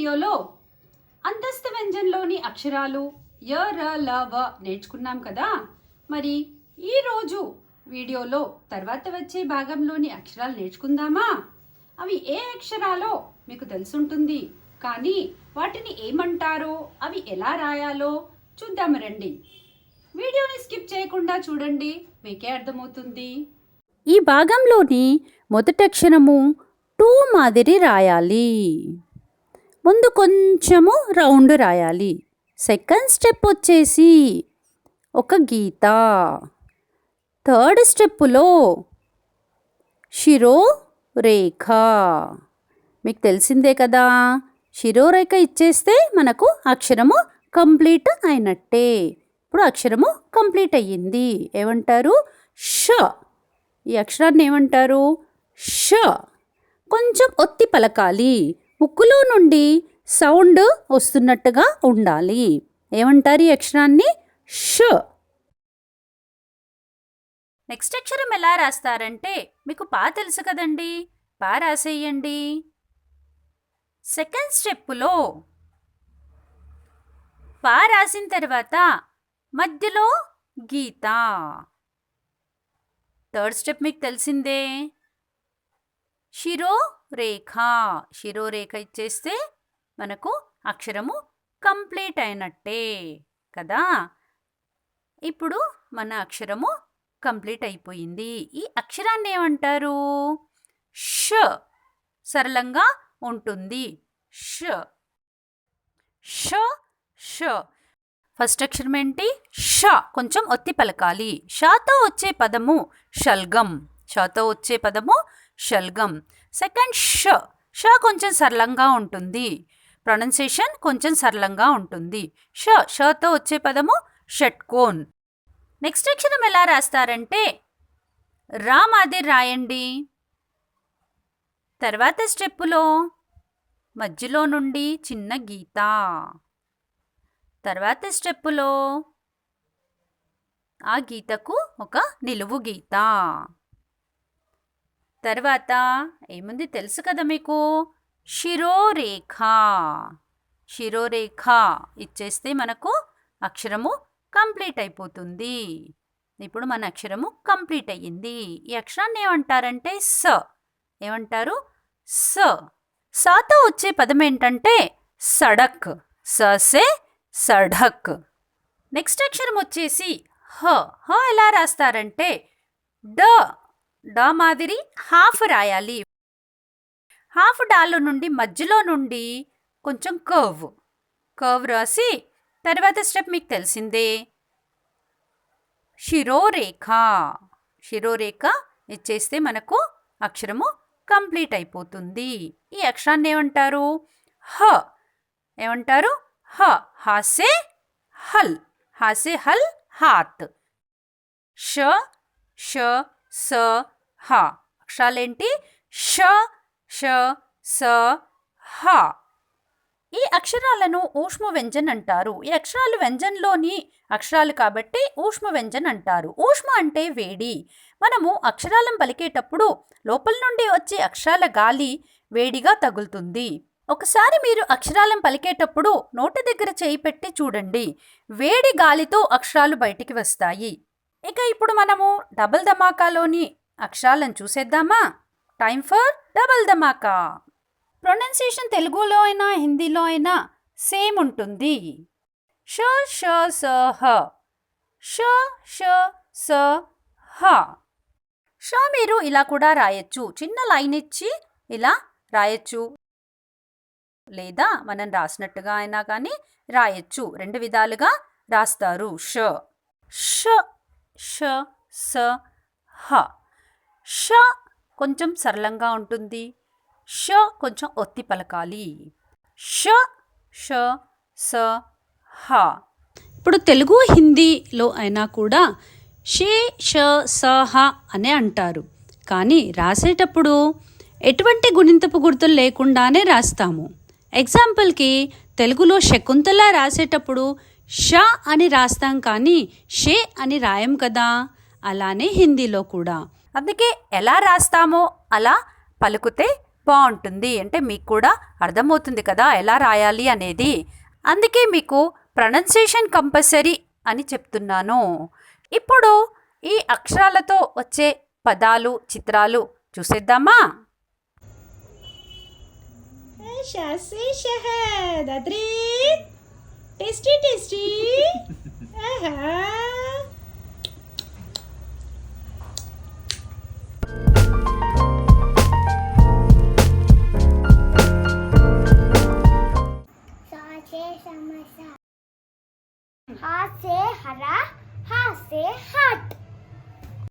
వీడియోలో అంతస్తు వ్యంజనంలోని అక్షరాలు య ర ల వ నేర్చుకున్నాం కదా. మరి ఈరోజు వీడియోలో తర్వాత వచ్చే భాగంలోని అక్షరాలు నేర్చుకుందామా? అవి ఏ అక్షరాలో మీకు తెలుసుంటుంది, కానీ వాటిని ఏమంటారో, అవి ఎలా రాయాలో చూద్దాం రండి. వీడియోని స్కిప్ చేయకుండా చూడండి, మీకే అర్థమవుతుంది. ఈ భాగంలోని మొదటి అక్షరము టూ మాదిరి రాయాలి. ముందు కొంచెము రౌండ్ రాయాలి. సెకండ్ స్టెప్ వచ్చేసి ఒక గీత. థర్డ్ స్టెప్పులో శిరోరేఖ. మీకు తెలిసిందే కదా, శిరోరేఖ ఇచ్చేస్తే మనకు అక్షరము కంప్లీట్ అయినట్టే. ఇప్పుడు అక్షరము కంప్లీట్ అయ్యింది. ఏమంటారు? ష. ఈ అక్షరాన్ని ఏమంటారు? ష. కొంచెం ఒత్తి పలకాలి. ముక్కులో నుండి సౌండ్ వస్తున్నట్టుగా ఉండాలి. ఏమంటారు ఈ అక్షరాన్ని? ష. నెక్స్ట్ అక్షరం ఎలా రాస్తారంటే, మీకు పా తెలుసు కదండి, పా రాసేయండి. సెకండ్ స్టెప్పులో పా రాసిన తర్వాత మధ్యలో గీత. థర్డ్ స్టెప్ మీకు తెలిసిందే, శిరోరేఖ. శిరోరేఖ ఇచ్చేస్తే మనకు అక్షరము కంప్లీట్ అయినట్టే కదా. ఇప్పుడు మన అక్షరము కంప్లీట్ అయిపోయింది. ఈ అక్షరాన్ని ఏమంటారు? ష. సరళంగా ఉంటుంది. ష ష ష. ఫస్ట్ అక్షరం ఏంటి? ష. కొంచెం ఒత్తి పలకాలి. షతో వచ్చే పదము షల్గం. షతో వచ్చే పదము షల్గం. సెకండ్ ష. ష కొంచెం సరళంగా ఉంటుంది. ప్రొనౌన్సియేషన్ కొంచెం సరళంగా ఉంటుంది. షతో వచ్చే పదము షట్కోన్. నెక్స్ట్ అక్షరం ఎలా రాస్తారంటే, రా మాదిరి రాయండి. తర్వాత స్టెప్పులో మధ్యలో నుండి చిన్న గీత. తర్వాత స్టెప్పులో ఆ గీతకు ఒక నిలువు గీత. తర్వాత ఏముంది తెలుసు కదా మీకు, శిరోరేఖ. శిరోరేఖ ఇచ్చేస్తే మనకు అక్షరము కంప్లీట్ అయిపోతుంది. ఇప్పుడు మన అక్షరము కంప్లీట్ అయ్యింది. ఈ అక్షరాన్ని ఏమంటారంటే స. ఏమంటారు? స. సాతో వచ్చే పదం ఏంటంటే సడక్. సే సడక్. నెక్స్ట్ అక్షరం వచ్చేసి హ. హ ఎలా రాస్తారంటే, డ. డ మాదిరి హాఫ్ రాయాలి. హాఫ్ డాలో నుండి మధ్యలో నుండి కొంచెం కర్వ్ రాసి తర్వాత స్టెప్ మీకు తెలిసిందే, శిరోరేఖ. శిరోరేఖ ఇచ్చేస్తే మనకు అక్షరము కంప్లీట్ అయిపోతుంది. ఈ అక్షరాన్ని ఏమంటారు? హ. ఏమంటారు? హ. హాసే హల్. హాసే హల్ హాత్. ష ష స హ. అక్షరాలేంటి? ష ష స హ. ఈ అక్షరాలను ఊష్మ వ్యంజన్ అంటారు. ఈ అక్షరాలు వ్యంజన్లోని అక్షరాలు కాబట్టి ఊష్మ వ్యంజన్ అంటారు. ఊష్మ అంటే వేడి. మనము అక్షరాలను పలికేటప్పుడు లోపల నుండి వచ్చే అక్షరాల గాలి వేడిగా తగులుతుంది. ఒకసారి మీరు అక్షరాలను పలికేటప్పుడు నోటి దగ్గర చేయి పెట్టి చూడండి, వేడి గాలితో అక్షరాలు బయటికి వస్తాయి. ఇక ఇప్పుడు మనము డబుల్ ధమాకాలోని అక్షరాలను చూసేద్దామా? Time for double Dhamaka. Pronunciation తెలుగులో అయినా హిందీలో అయినా సేమ్ ఉంటుంది. ష ష స హ. ష ష స హ. ష మీరు ఇలా కూడా రాయొచ్చు. చిన్న లైన్ ఇచ్చి ఇలా రాయొచ్చు, లేదా మనం రాసినట్టుగా అయినా కానీ రాయొచ్చు. రెండు విధాలుగా రాస్తారు. ష ష ష స హ. ష కొంచెం సరళంగా ఉంటుంది. ష కొంచెం ఒత్తి పలకాలి. ష ష స హ. ఇప్పుడు తెలుగు హిందీలో అయినా కూడా షే ష స హ అనే అంటారు, కానీ రాసేటప్పుడు ఎటువంటి గుణింతపు గుర్తులు లేకుండానే రాస్తాము. ఎగ్జాంపుల్కి తెలుగులో శకుంతల రాసేటప్పుడు ష అని రాస్తాం, కానీ షే అని రాయం కదా. అలానే హిందీలో కూడా. అందుకే ఎలా రాస్తామో అలా పలుకుతే బాగుంటుంది. అంటే మీకు కూడా అర్థమవుతుంది కదా ఎలా రాయాలి అనేది. అందుకే మీకు ప్రొనౌన్సియేషన్ కంపల్సరీ అని చెప్తున్నాను. ఇప్పుడు ఈ అక్షరాలతో వచ్చే పదాలు, చిత్రాలు చూసేద్దామా? से शहद अदरक टेस्टी टेस्टी आहा से समोसा हाथ से हरा हाथ से हाथ